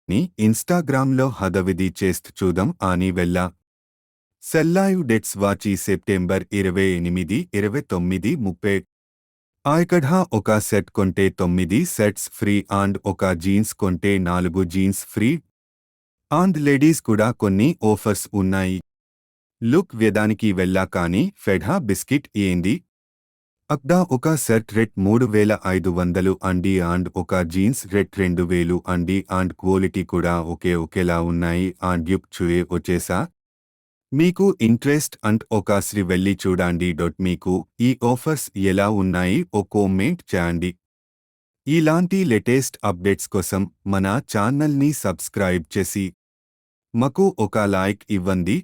ని ఇన్స్టాగ్రామ్లో హదవిడి చేస్తూ చూద్దాం అని వెళ్ళా సెల్లాయు డెట్స్ వాచి సెప్టెంబర్ 28 29 30 ఇక్కడ ఒక సెట్ కొంటే 9 సెట్స్ ఫ్రీ అండ్ ఒక జీన్స్ కొంటే 4 జీన్స్ ఫ్రీ అండ్ లేడీస్ కూడా కొన్ని ఆఫర్స్ ఉన్నాయి లుక్ వ్యదానికి వెళ్ళా కానీ ఫెడ్హా బిస్కెట్ ఏంది అక్దా ఒక సెట్ రేట్ 3500 అండి అండ్ ఒక జీన్స్ రేట్ 2000 అండి అండ్ క్వాలిటీ కూడా ఒకేలా ఉన్నాయి అండ్ యుక్ చూయే వచ్చేసా మీకు ఇంట్రెస్ట్ అండ్ ఒకసారి వెళ్ళి చూడండి. మీకు ఈ ఆఫర్స్ ఎలా ఉన్నాయి ఓ కామెంట్ చేయండి. ఇలాంటి లేటెస్ట్ అప్డేట్స్ కోసం మన ఛానల్ని సబ్స్క్రైబ్ చేసి మాకు ఒక లైక్ ఇవ్వండి.